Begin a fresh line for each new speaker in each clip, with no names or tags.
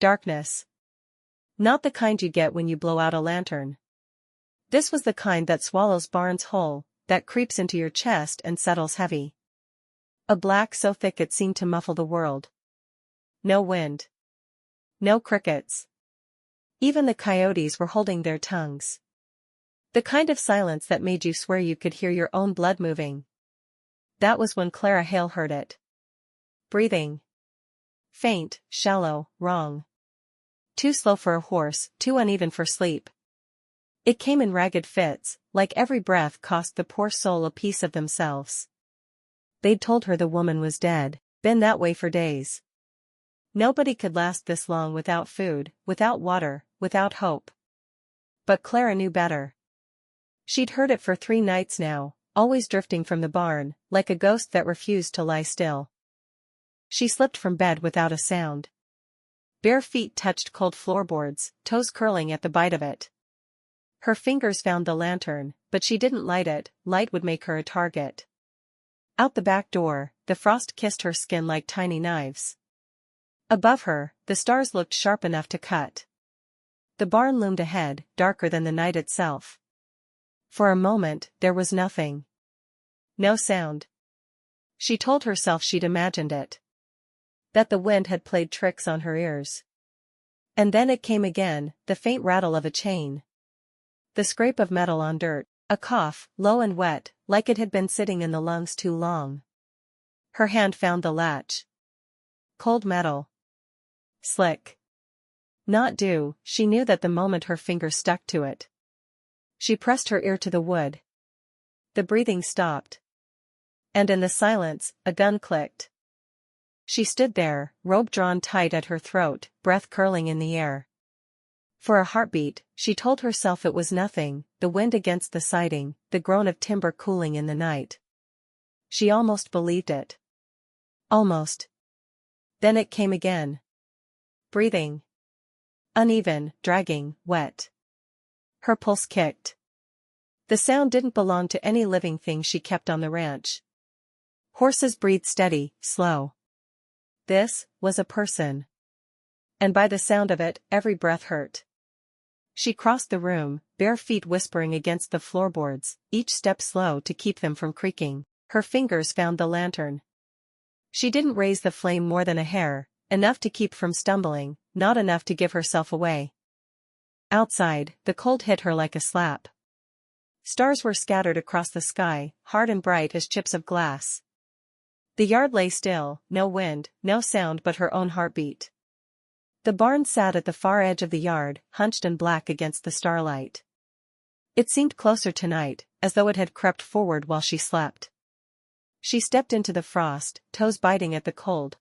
Darkness. Not the kind you get when you blow out a lantern. This was the kind that swallows Barnes whole, that creeps into your chest and settles heavy. A black so thick it seemed to muffle the world. No wind. No crickets. Even the coyotes were holding their tongues. The kind of silence that made you swear you could hear your own blood moving. That was when Clara Hale heard it. Breathing. Faint, shallow, wrong. Too slow for a horse, too uneven for sleep. It came in ragged fits, like every breath cost the poor soul a piece of themselves. They'd told her the woman was dead, been that way for days. Nobody could last this long without food, without water, without hope. But Clara knew better. She'd heard it for 3 nights now, always drifting from the barn, like a ghost that refused to lie still. She slipped from bed without a sound. Bare feet touched cold floorboards, toes curling at the bite of it. Her fingers found the lantern, but she didn't light it, light would make her a target. Out the back door, the frost kissed her skin like tiny knives. Above her, the stars looked sharp enough to cut. The barn loomed ahead, darker than the night itself. For a moment, there was nothing. No sound. She told herself she'd imagined it. That the wind had played tricks on her ears. And then it came again, the faint rattle of a chain. The scrape of metal on dirt, a cough, low and wet, like it had been sitting in the lungs too long. Her hand found the latch. Cold metal. Slick. Not dew, she knew that the moment her finger stuck to it. She pressed her ear to the wood. The breathing stopped. And in the silence, a gun clicked. She stood there, robe drawn tight at her throat, breath curling in the air. For a heartbeat, she told herself it was nothing, the wind against the siding, the groan of timber cooling in the night. She almost believed it. Almost. Then it came again. Breathing. Uneven, dragging, wet. Her pulse kicked. The sound didn't belong to any living thing she kept on the ranch. Horses breathed steady, slow. This was a person. And by the sound of it, every breath hurt. She crossed the room, bare feet whispering against the floorboards, each step slow to keep them from creaking. Her fingers found the lantern. She didn't raise the flame more than a hair, enough to keep from stumbling, not enough to give herself away. Outside, the cold hit her like a slap. Stars were scattered across the sky, hard and bright as chips of glass. The yard lay still, no wind, no sound but her own heartbeat. The barn sat at the far edge of the yard, hunched and black against the starlight. It seemed closer tonight, as though it had crept forward while she slept. She stepped into the frost, toes biting at the cold.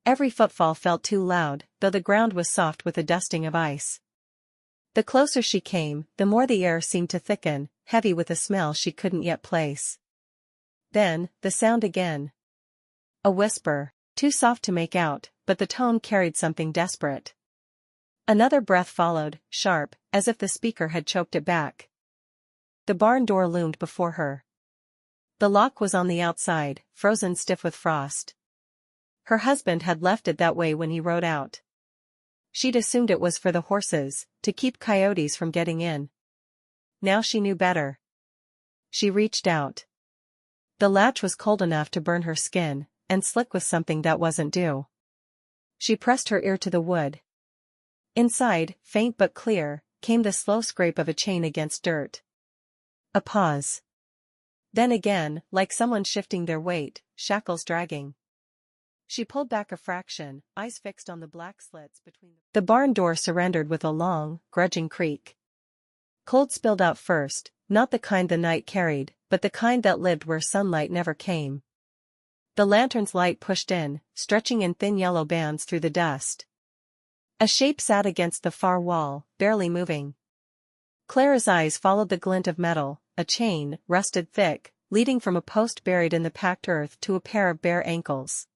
Every footfall felt too loud, though the ground was soft with a dusting of ice. The closer she came, the more the air seemed to thicken, heavy with a smell she couldn't yet place. Then, the sound again. A whisper, too soft to make out, but the tone carried something desperate. Another breath followed, sharp, as if the speaker had choked it back. The barn door loomed before her. The lock was on the outside, frozen stiff with frost. Her husband had left it that way when he rode out. She'd assumed it was for the horses, to keep coyotes from getting in. Now she knew better. She reached out. The latch was cold enough to burn her skin, and slick with something that wasn't dew. She pressed her ear to the wood. Inside, faint but clear, came the slow scrape of a chain against dirt. A pause. Then again, like someone shifting their weight, shackles dragging. She pulled back a fraction, eyes fixed on the black slits between the barn door surrendered with a long, grudging creak. Cold spilled out first, not the kind the night carried, but the kind that lived where sunlight never came. The lantern's light pushed in, stretching in thin yellow bands through the dust. A shape sat against the far wall, barely moving. Clara's eyes followed the glint of metal, a chain, rusted thick, leading from a post buried in the packed earth to a pair of bare ankles.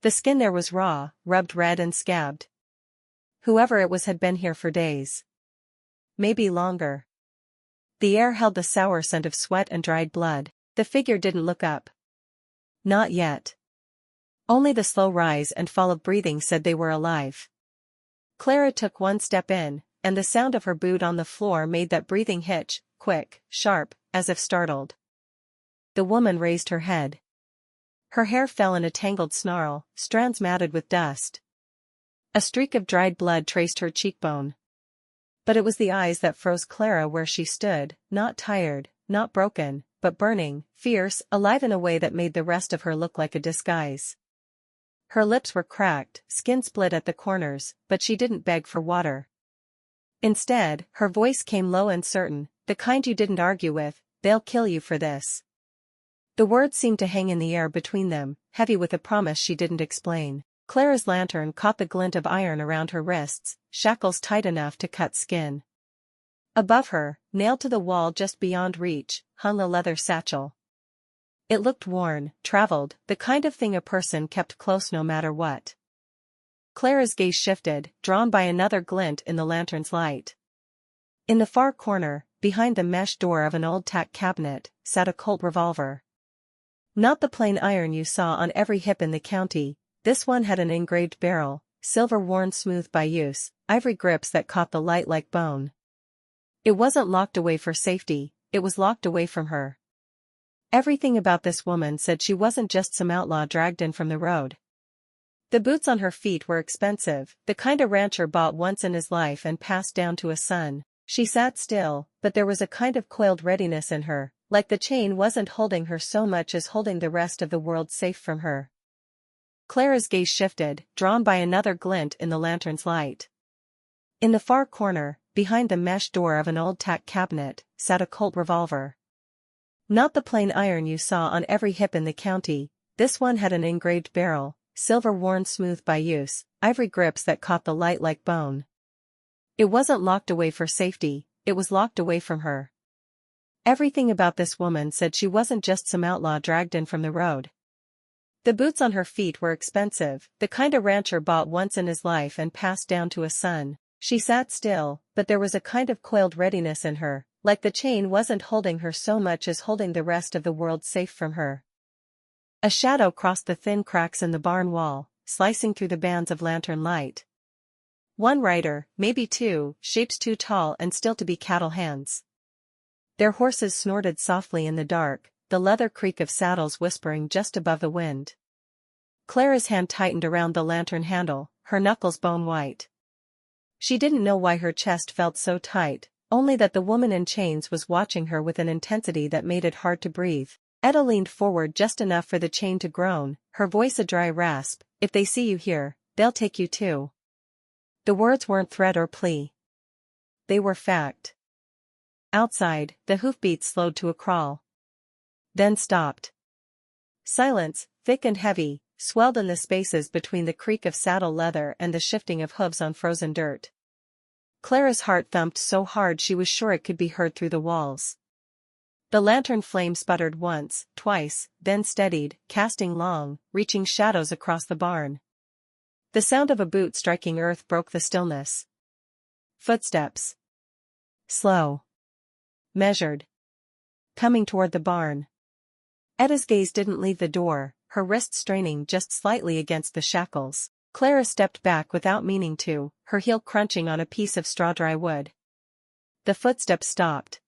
The skin there was raw, rubbed red and scabbed. Whoever it was had been here for days. Maybe longer. The air held the sour scent of sweat and dried blood. The figure didn't look up. Not yet. Only the slow rise and fall of breathing said they were alive. Clara took one step in, and the sound of her boot on the floor made that breathing hitch, quick, sharp, as if startled. The woman raised her head. Her hair fell in a tangled snarl, strands matted with dust. A streak of dried blood traced her cheekbone. But it was the eyes that froze Clara where she stood, not tired, not broken, but burning, fierce, alive in a way that made the rest of her look like a disguise. Her lips were cracked, skin split at the corners, but she didn't beg for water. Instead, her voice came low and certain, the kind you didn't argue with. "They'll kill you for this." The words seemed to hang in the air between them, heavy with a promise she didn't explain. Clara's lantern caught the glint of iron around her wrists, shackles tight enough to cut skin. Above her, nailed to the wall just beyond reach, hung a leather satchel. It looked worn, traveled, the kind of thing a person kept close no matter what. Clara's gaze shifted, drawn by another glint in the lantern's light. In the far corner, behind the mesh door of an old tack cabinet, sat a Colt revolver. Not the plain iron you saw on every hip in the county. This one had an engraved barrel, silver worn smooth by use, ivory grips that caught the light like bone. It wasn't locked away for safety, it was locked away from her. Everything about this woman said she wasn't just some outlaw dragged in from the road. The boots on her feet were expensive, the kind a rancher bought once in his life and passed down to a son. She sat still, but there was a kind of coiled readiness in her, like the chain wasn't holding her so much as holding the rest of the world safe from her. Clara's gaze shifted, drawn by another glint in the lantern's light. In the far corner, behind the mesh door of an old tack cabinet, sat a Colt revolver. Not the plain iron you saw on every hip in the county. This one had an engraved barrel, silver worn smooth by use, ivory grips that caught the light like bone. It wasn't locked away for safety, it was locked away from her. Everything about this woman said she wasn't just some outlaw dragged in from the road. The boots on her feet were expensive, the kind a rancher bought once in his life and passed down to a son. She sat still, but there was a kind of coiled readiness in her, like the chain wasn't holding her so much as holding the rest of the world safe from her. A shadow crossed the thin cracks in the barn wall, slicing through the bands of lantern light. One rider, maybe two, shapes too tall and still to be cattle hands. Their horses snorted softly in the dark, the leather creak of saddles whispering just above the wind. Clara's hand tightened around the lantern handle, her knuckles bone white. She didn't know why her chest felt so tight, only that the woman in chains was watching her with an intensity that made it hard to breathe. Etta leaned forward just enough for the chain to groan, her voice a dry rasp. "If they see you here, they'll take you too." The words weren't threat or plea. They were fact. Outside, the hoofbeats slowed to a crawl. Then stopped. Silence, thick and heavy, swelled in the spaces between the creak of saddle leather and the shifting of hooves on frozen dirt. Clara's heart thumped so hard she was sure it could be heard through the walls. The lantern flame sputtered once, twice, then steadied, casting long, reaching shadows across the barn. The sound of a boot striking earth broke the stillness. Footsteps. Slow. Measured. Coming toward the barn. Etta's gaze didn't leave the door, her wrist straining just slightly against the shackles. Clara stepped back without meaning to, her heel crunching on a piece of straw-dry wood. The footsteps stopped.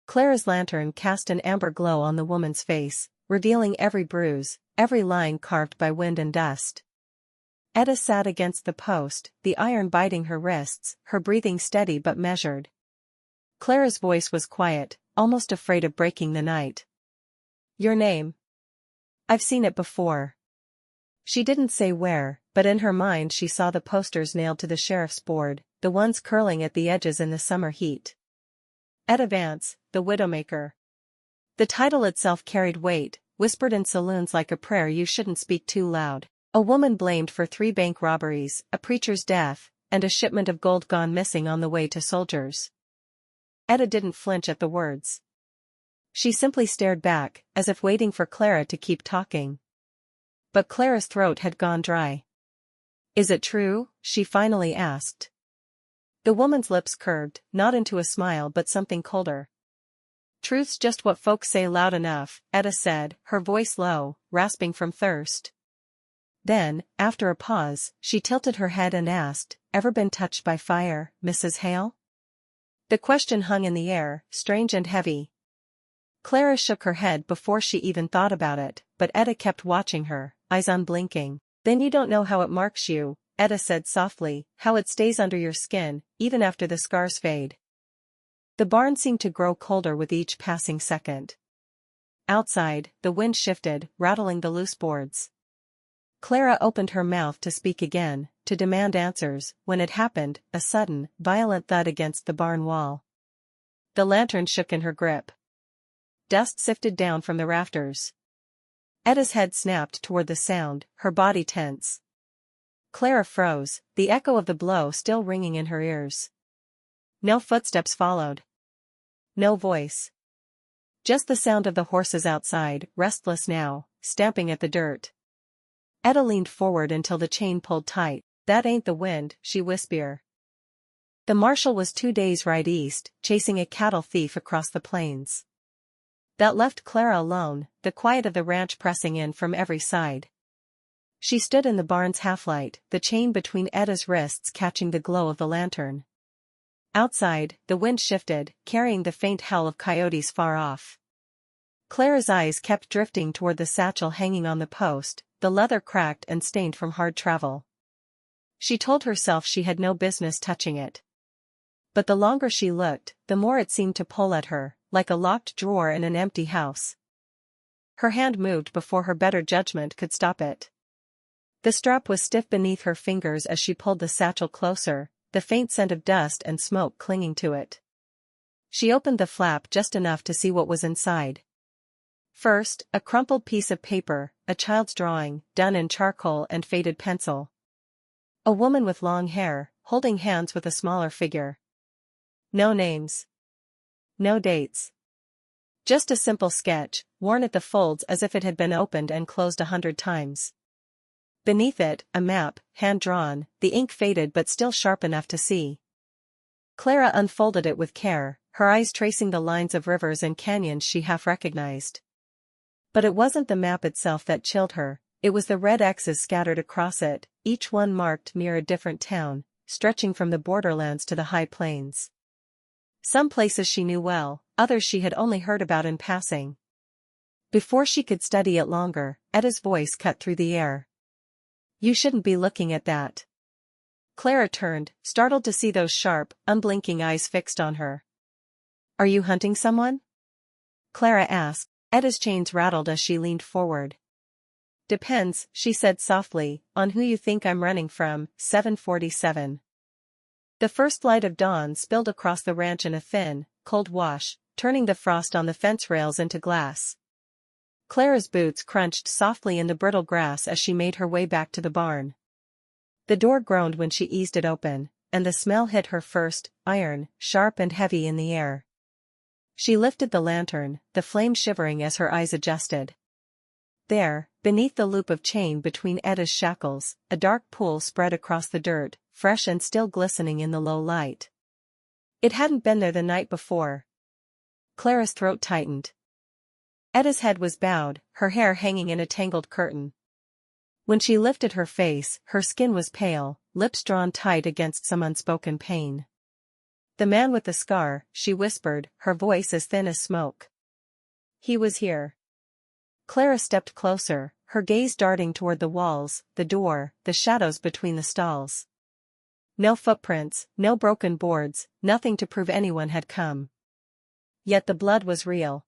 Clara's lantern cast an amber glow on the woman's face, revealing every bruise, every line carved by wind and dust. Etta sat against the post, the iron biting her wrists, her breathing steady but measured. Clara's voice was quiet, almost afraid of breaking the night. "Your name?" "I've seen it before." She didn't say where, but in her mind she saw the posters nailed to the sheriff's board, the ones curling at the edges in the summer heat. Etta Vance, the Widowmaker. The title itself carried weight, whispered in saloons like a prayer you shouldn't speak too loud. A woman blamed for 3 bank robberies, a preacher's death, and a shipment of gold gone missing on the way to soldiers. Etta didn't flinch at the words. She simply stared back, as if waiting for Clara to keep talking. But Clara's throat had gone dry. "Is it true?" she finally asked. The woman's lips curved, not into a smile but something colder. "Truth's just what folks say loud enough," Etta said, her voice low, rasping from thirst. Then, after a pause, she tilted her head and asked, ever been touched by fire, Mrs. Hale?" The question hung in the air, strange and heavy. Clara shook her head before she even thought about it, but Etta kept watching her, eyes unblinking. "Then you don't know how it marks you," Etta said softly, "how it stays under your skin, even after the scars fade." The barn seemed to grow colder with each passing second. Outside, the wind shifted, rattling the loose boards. Clara opened her mouth to speak again, to demand answers, when it happened, a sudden, violent thud against the barn wall. The lantern shook in her grip. Dust sifted down from the rafters. Etta's head snapped toward the sound, her body tense. Clara froze, the echo of the blow still ringing in her ears. No footsteps followed. No voice. Just the sound of the horses outside, restless now, stamping at the dirt. Etta leaned forward until the chain pulled tight. "That ain't the wind," she whispered. The Marshal was 2 days' ride east, chasing a cattle thief across the plains. That left Clara alone, the quiet of the ranch pressing in from every side. She stood in the barn's half-light, the chain between Etta's wrists catching the glow of the lantern. Outside, the wind shifted, carrying the faint howl of coyotes far off. Clara's eyes kept drifting toward the satchel hanging on the post, the leather cracked and stained from hard travel. She told herself she had no business touching it. But the longer she looked, the more it seemed to pull at her, like a locked drawer in an empty house. Her hand moved before her better judgment could stop it. The strap was stiff beneath her fingers as she pulled the satchel closer, the faint scent of dust and smoke clinging to it. She opened the flap just enough to see what was inside. First, a crumpled piece of paper, a child's drawing, done in charcoal and faded pencil. A woman with long hair, holding hands with a smaller figure. No names. No dates. Just a simple sketch, worn at the folds as if it had been opened and closed 100 times. Beneath it, a map, hand-drawn, the ink faded but still sharp enough to see. Clara unfolded it with care, her eyes tracing the lines of rivers and canyons she half recognized. But it wasn't the map itself that chilled her, it was the red X's scattered across it, each one marked near a different town, stretching from the borderlands to the high plains. Some places she knew well, others she had only heard about in passing. Before she could study it longer, Etta's voice cut through the air. "You shouldn't be looking at that." Clara turned, startled to see those sharp, unblinking eyes fixed on her. "Are you hunting someone?" Clara asked. Etta's chains rattled as she leaned forward. "Depends," she said softly, "on who you think I'm running from." 7:47. The first light of dawn spilled across the ranch in a thin, cold wash, turning the frost on the fence rails into glass. Clara's boots crunched softly in the brittle grass as she made her way back to the barn. The door groaned when she eased it open, and the smell hit her first, iron, sharp and heavy in the air. She lifted the lantern, the flame shivering as her eyes adjusted. There, beneath the loop of chain between Etta's shackles, a dark pool spread across the dirt, fresh and still glistening in the low light. It hadn't been there the night before. Clara's throat tightened. Etta's head was bowed, her hair hanging in a tangled curtain. When she lifted her face, her skin was pale, lips drawn tight against some unspoken pain. "The man with the scar," she whispered, her voice as thin as smoke. "He was here." Clara stepped closer, her gaze darting toward the walls, the door, the shadows between the stalls. No footprints, no broken boards, nothing to prove anyone had come. Yet the blood was real.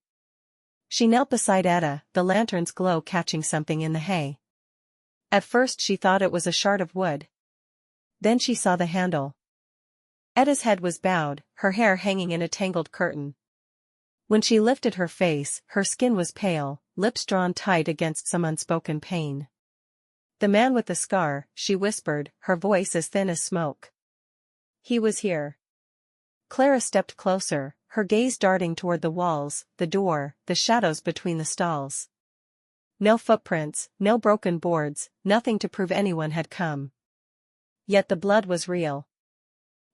She knelt beside Etta, the lantern's glow catching something in the hay. At first she thought it was a shard of wood. Then she saw the handle. Etta's head was bowed, her hair hanging in a tangled curtain. When she lifted her face, her skin was pale, lips drawn tight against some unspoken pain. "The man with the scar," she whispered, her voice as thin as smoke. "He was here." Clara stepped closer, her gaze darting toward the walls, the door, the shadows between the stalls. No footprints, no broken boards, nothing to prove anyone had come. Yet the blood was real.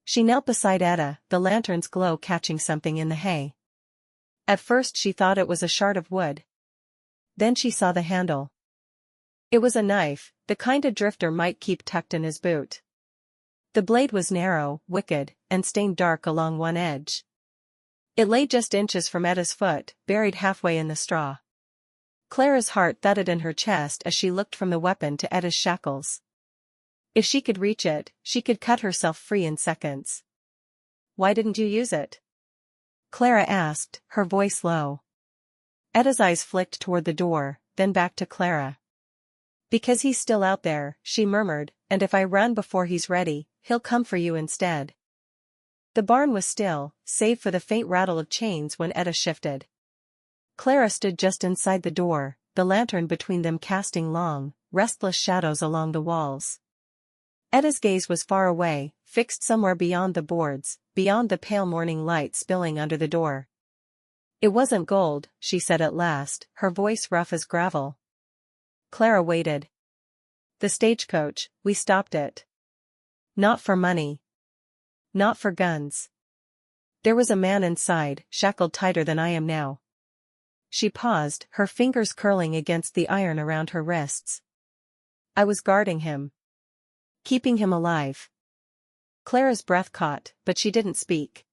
She knelt beside Etta, the lantern's glow catching something in the hay. At first she thought it was a shard of wood. Then she saw the handle. It was a knife, the kind a drifter might keep tucked in his boot. The blade was narrow, wicked, and stained dark along one edge. It lay just inches from Etta's foot, buried halfway in the straw. Clara's heart thudded in her chest as she looked from the weapon to Etta's shackles. If she could reach it, she could cut herself free in seconds. "Why didn't you use it?" Clara asked, her voice low. Etta's eyes flicked toward the door, then back to Clara. "Because he's still out there," she murmured, "and if I run before he's ready, he'll come for you instead." The barn was still, save for the faint rattle of chains when Etta shifted. Clara stood just inside the door, the lantern between them casting long, restless shadows along the walls. Etta's gaze was far away, fixed somewhere beyond the boards, beyond the pale morning light spilling under the door. "It wasn't gold," she said at last, her voice rough as gravel. Clara waited. "The stagecoach, we stopped it. Not for money. Not for guns. There was a man inside, shackled tighter than I am now." She paused, her fingers curling against the iron around her wrists. "I was guarding him. Keeping him alive." Clara's breath caught, but she didn't speak.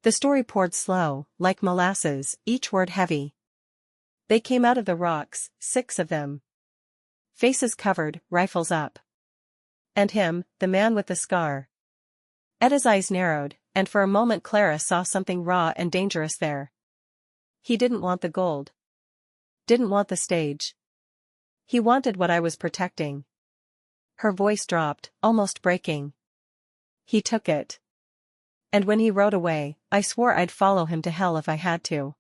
The story poured slow, like molasses, each word heavy. "They came out of the rocks, 6 of them. Faces covered, rifles up. And him, the man with the scar." Etta's eyes narrowed, and for a moment Clara saw something raw and dangerous there. "He didn't want the gold. Didn't want the stage. He wanted what I was protecting." Her voice dropped, almost breaking. "He took it. And when he rode away, I swore I'd follow him to hell if I had to."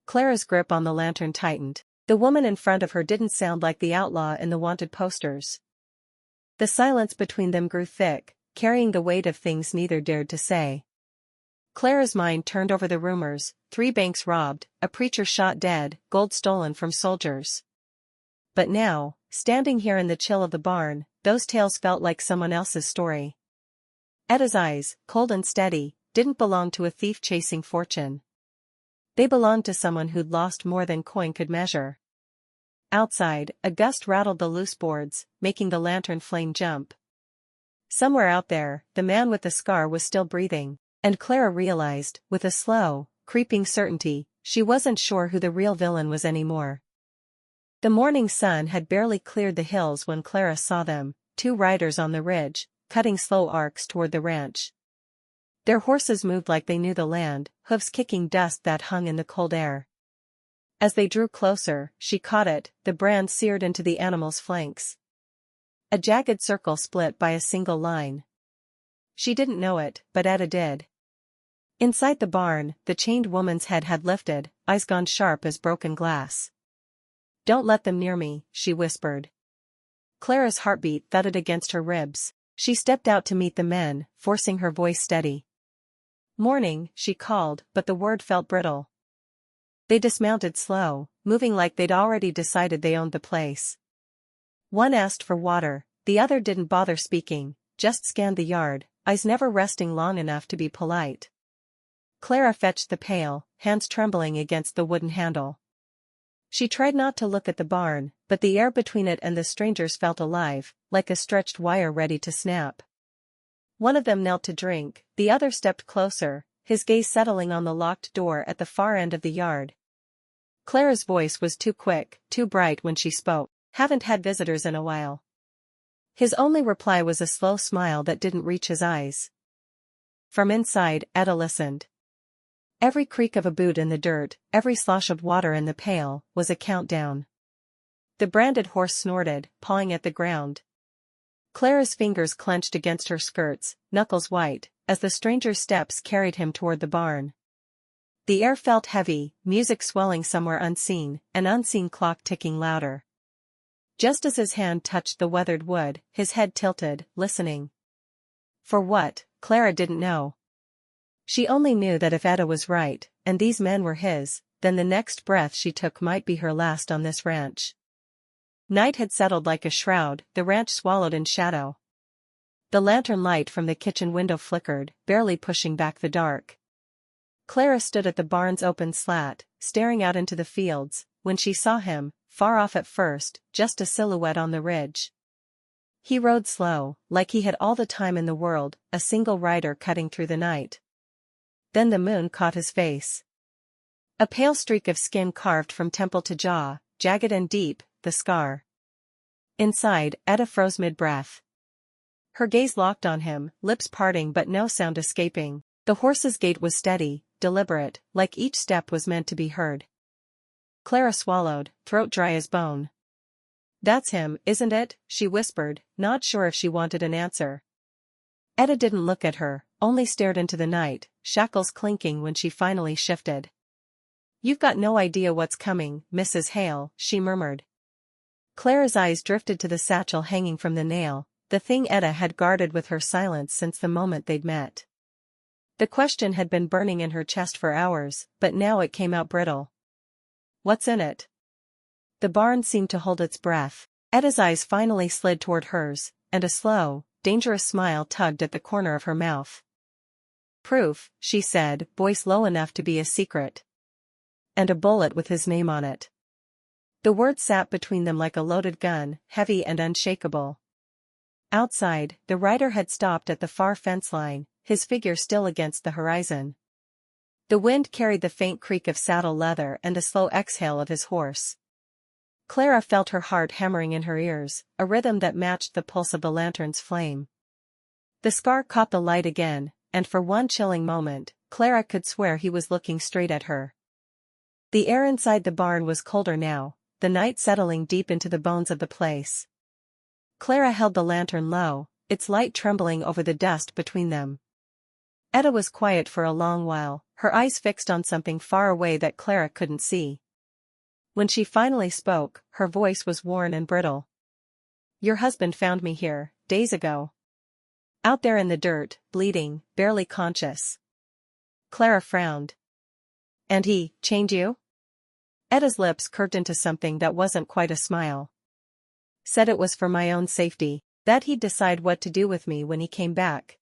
Clara's grip on the lantern tightened. The woman in front of her didn't sound like the outlaw in the wanted posters. The silence between them grew thick, carrying the weight of things neither dared to say. Clara's mind turned over the rumors: 3 banks robbed, a preacher shot dead, gold stolen from soldiers. But now, standing here in the chill of the barn, those tales felt like someone else's story. Etta's eyes, cold and steady, didn't belong to a thief chasing fortune. They belonged to someone who'd lost more than coin could measure. Outside, a gust rattled the loose boards, making the lantern flame jump. Somewhere out there, the man with the scar was still breathing, and Clara realized, with a slow, creeping certainty, she wasn't sure who the real villain was anymore. The morning sun had barely cleared the hills when Clara saw them, 2 riders on the ridge, cutting slow arcs toward the ranch. Their horses moved like they knew the land, hooves kicking dust that hung in the cold air. As they drew closer, she caught it, the brand seared into the animal's flanks. A jagged circle split by a single line. She didn't know it, but Etta did. Inside the barn, the chained woman's head had lifted, eyes gone sharp as broken glass. "Don't let them near me," she whispered. Clara's heartbeat thudded against her ribs. She stepped out to meet the men, forcing her voice steady. "Morning," she called, but the word felt brittle. They dismounted slow, moving like they'd already decided they owned the place. One asked for water, the other didn't bother speaking, just scanned the yard, eyes never resting long enough to be polite. Clara fetched the pail, hands trembling against the wooden handle. She tried not to look at the barn, but the air between it and the strangers felt alive, like a stretched wire ready to snap. One of them knelt to drink, the other stepped closer, his gaze settling on the locked door at the far end of the yard. Clara's voice was too quick, too bright when she spoke. "Haven't had visitors in a while." His only reply was a slow smile that didn't reach his eyes. From inside, Etta listened. Every creak of a boot in the dirt, every slosh of water in the pail, was a countdown. The branded horse snorted, pawing at the ground. Clara's fingers clenched against her skirts, knuckles white, as the stranger's steps carried him toward the barn. The air felt heavy, music swelling somewhere unseen, an unseen clock ticking louder. Just as his hand touched the weathered wood, his head tilted, listening. For what, Clara didn't know. She only knew that if Etta was right, and these men were his, then the next breath she took might be her last on this ranch. Night had settled like a shroud, the ranch swallowed in shadow. The lantern light from the kitchen window flickered, barely pushing back the dark. Clara stood at the barn's open slat, staring out into the fields, when she saw him, far off at first, just a silhouette on the ridge. He rode slow, like he had all the time in the world, a single rider cutting through the night. Then the moon caught his face. A pale streak of skin carved from temple to jaw, jagged and deep, the scar. Inside, Etta froze mid-breath. Her gaze locked on him, lips parting but no sound escaping. The horse's gait was steady, deliberate, like each step was meant to be heard. Clara swallowed, throat dry as bone. "That's him, isn't it?" she whispered, not sure if she wanted an answer. Etta didn't look at her, only stared into the night, shackles clinking when she finally shifted. "You've got no idea what's coming, Mrs. Hale," she murmured. Clara's eyes drifted to the satchel hanging from the nail, the thing Etta had guarded with her silence since the moment they'd met. The question had been burning in her chest for hours, but now it came out brittle. "What's in it?" The barn seemed to hold its breath. Etta's eyes finally slid toward hers, and a slow, dangerous smile tugged at the corner of her mouth. "Proof," she said, voice low enough to be a secret. "And a bullet with his name on it." The word sat between them like a loaded gun, heavy and unshakable. Outside, the rider had stopped at the far fence line, his figure still against the horizon. The wind carried the faint creak of saddle leather and a slow exhale of his horse. Clara felt her heart hammering in her ears, a rhythm that matched the pulse of the lantern's flame. The scar caught the light again, and for one chilling moment, Clara could swear he was looking straight at her. The air inside the barn was colder now, the night settling deep into the bones of the place. Clara held the lantern low, its light trembling over the dust between them. Etta was quiet for a long while, her eyes fixed on something far away that Clara couldn't see. When she finally spoke, her voice was worn and brittle. "Your husband found me here, days ago. Out there in the dirt, bleeding, barely conscious." Clara frowned. "And he chained you?" Etta's lips curved into something that wasn't quite a smile. "Said it was for my own safety, that he'd decide what to do with me when he came back."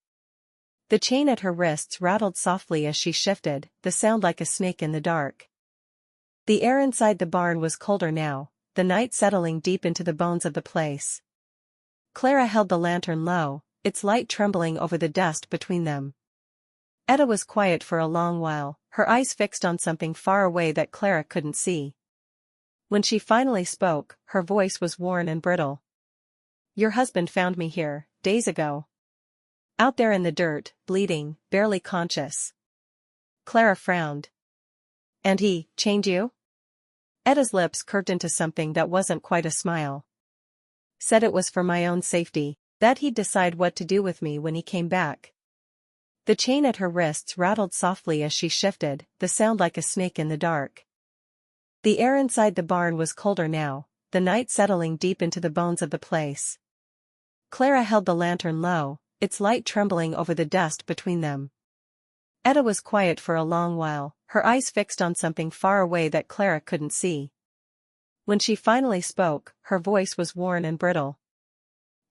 The chain at her wrists rattled softly as she shifted, the sound like a snake in the dark. The air inside the barn was colder now, the night settling deep into the bones of the place. Clara held the lantern low, its light trembling over the dust between them. Etta was quiet for a long while, her eyes fixed on something far away that Clara couldn't see. When she finally spoke, her voice was worn and brittle. "Your husband found me here, days ago. Out there in the dirt, bleeding, barely conscious." Clara frowned. "And he chained you?" Etta's lips curved into something that wasn't quite a smile. "Said it was for my own safety, that he'd decide what to do with me when he came back." The chain at her wrists rattled softly as she shifted, the sound like a snake in the dark. The air inside the barn was colder now, the night settling deep into the bones of the place. Clara held the lantern low, its light trembling over the dust between them. Etta was quiet for a long while, her eyes fixed on something far away that Clara couldn't see. When she finally spoke, her voice was worn and brittle.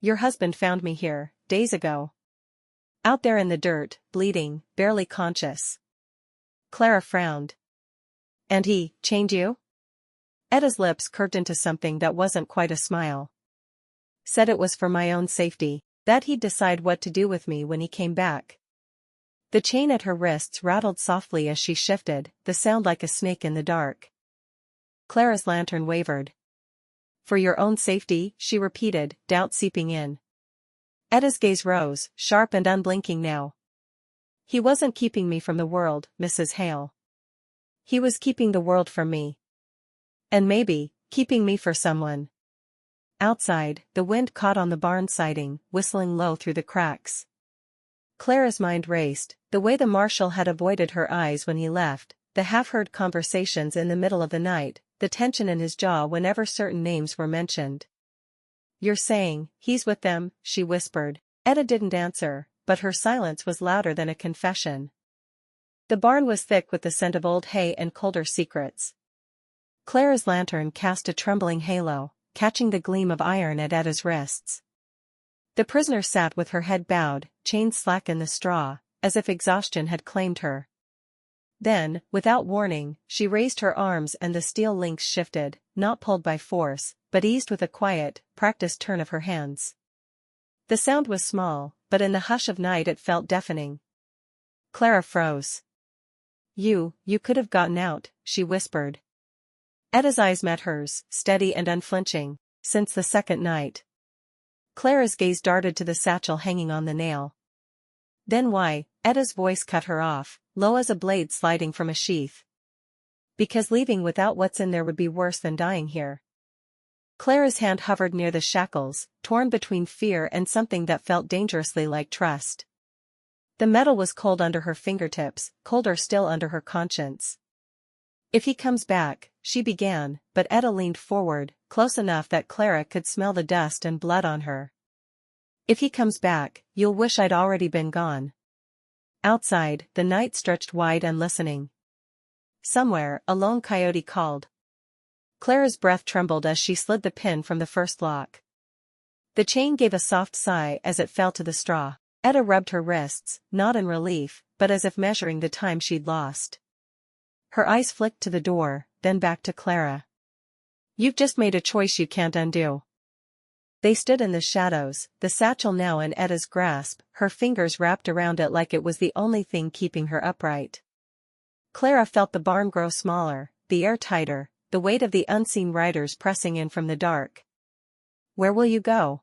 "Your husband found me here, days ago. Out there in the dirt, bleeding, barely conscious." Clara frowned. "And he chained you?" Etta's lips curved into something that wasn't quite a smile. "Said it was for my own safety, that he'd decide what to do with me when he came back." The chain at her wrists rattled softly as she shifted, the sound like a snake in the dark. Clara's lantern wavered. "For your own safety," she repeated, doubt seeping in. Etta's gaze rose, sharp and unblinking now. "He wasn't keeping me from the world, Mrs. Hale. He was keeping the world from me. And maybe, keeping me for someone." Outside, the wind caught on the barn siding, whistling low through the cracks. Clara's mind raced, the way the Marshal had avoided her eyes when he left, the half-heard conversations in the middle of the night, the tension in his jaw whenever certain names were mentioned. "You're saying, he's with them?" she whispered. Etta didn't answer, but her silence was louder than a confession. The barn was thick with the scent of old hay and colder secrets. Clara's lantern cast a trembling halo, catching the gleam of iron at Etta's wrists. The prisoner sat with her head bowed, chains slack in the straw, as if exhaustion had claimed her. Then, without warning, she raised her arms and the steel links shifted, not pulled by force, but eased with a quiet, practiced turn of her hands. The sound was small, but in the hush of night it felt deafening. Clara froze. You could have gotten out," she whispered. Etta's eyes met hers, steady and unflinching, since the second night. Clara's gaze darted to the satchel hanging on the nail. "Then why?" Etta's voice cut her off, low as a blade sliding from a sheath. "Because leaving without what's in there would be worse than dying here." Clara's hand hovered near the shackles, torn between fear and something that felt dangerously like trust. The metal was cold under her fingertips, colder still under her conscience. "If he comes back," she began, but Etta leaned forward, close enough that Clara could smell the dust and blood on her. "If he comes back, you'll wish I'd already been gone." Outside, the night stretched wide and listening. Somewhere, a lone coyote called. Clara's breath trembled as she slid the pin from the first lock. The chain gave a soft sigh as it fell to the straw. Etta rubbed her wrists, not in relief, but as if measuring the time she'd lost. Her eyes flicked to the door, then back to Clara. "You've just made a choice you can't undo." They stood in the shadows, the satchel now in Etta's grasp, her fingers wrapped around it like it was the only thing keeping her upright. Clara felt the barn grow smaller, the air tighter, the weight of the unseen riders pressing in from the dark. "Where will you go?"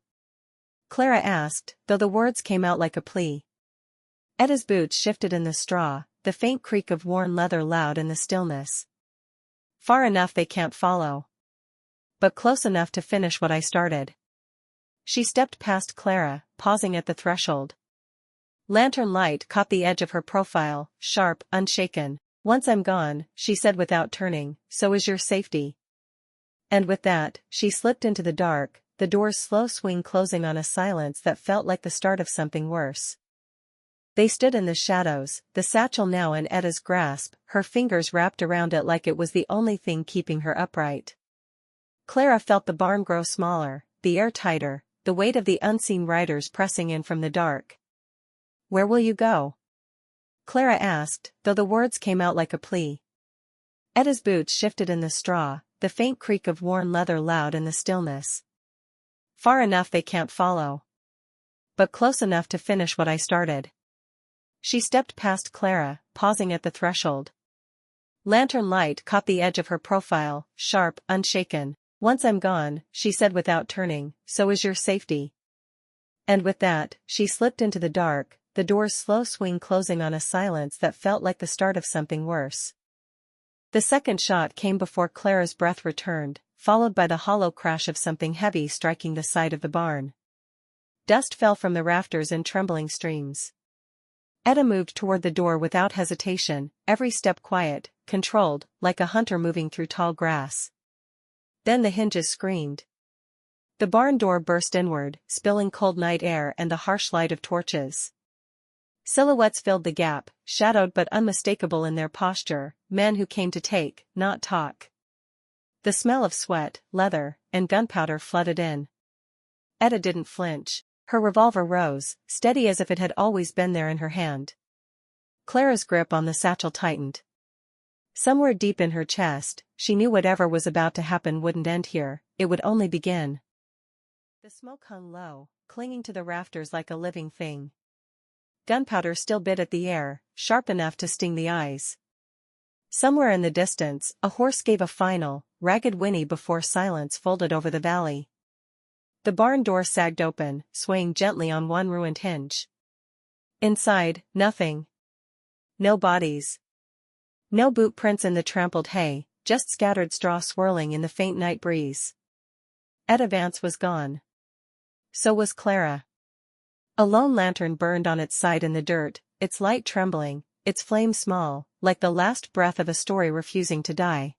Clara asked, though the words came out like a plea. Etta's boots shifted in the straw, the faint creak of worn leather loud in the stillness. "Far enough they can't follow. But close enough to finish what I started." She stepped past Clara, pausing at the threshold. Lantern light caught the edge of her profile, sharp, unshaken. "Once I'm gone," she said without turning, "so is your safety." And with that, she slipped into the dark, the door's slow swing closing on a silence that felt like the start of something worse. They stood in the shadows, the satchel now in Etta's grasp, her fingers wrapped around it like it was the only thing keeping her upright. Clara felt the barn grow smaller, the air tighter, the weight of the unseen riders pressing in from the dark. "Where will you go?" Clara asked, though the words came out like a plea. Etta's boots shifted in the straw, the faint creak of worn leather loud in the stillness. "Far enough they can't follow. But close enough to finish what I started." She stepped past Clara, pausing at the threshold. Lantern light caught the edge of her profile, sharp, unshaken. "Once I'm gone," she said without turning, "so is your safety." And with that, she slipped into the dark, the door's slow swing closing on a silence that felt like the start of something worse. The second shot came before Clara's breath returned, followed by the hollow crash of something heavy striking the side of the barn. Dust fell from the rafters in trembling streams. Etta moved toward the door without hesitation, every step quiet, controlled, like a hunter moving through tall grass. Then the hinges screamed. The barn door burst inward, spilling cold night air and the harsh light of torches. Silhouettes filled the gap, shadowed but unmistakable in their posture, men who came to take, not talk. The smell of sweat, leather, and gunpowder flooded in. Etta didn't flinch. Her revolver rose, steady as if it had always been there in her hand. Clara's grip on the satchel tightened. Somewhere deep in her chest, she knew whatever was about to happen wouldn't end here, it would only begin. The smoke hung low, clinging to the rafters like a living thing. Gunpowder still bit at the air, sharp enough to sting the eyes. Somewhere in the distance, a horse gave a final, ragged whinny before silence folded over the valley. The barn door sagged open, swaying gently on one ruined hinge. Inside, nothing. No bodies. No boot prints in the trampled hay, just scattered straw swirling in the faint night breeze. Etta Vance was gone. So was Clara. A lone lantern burned on its side in the dirt, its light trembling, its flame small, like the last breath of a story refusing to die.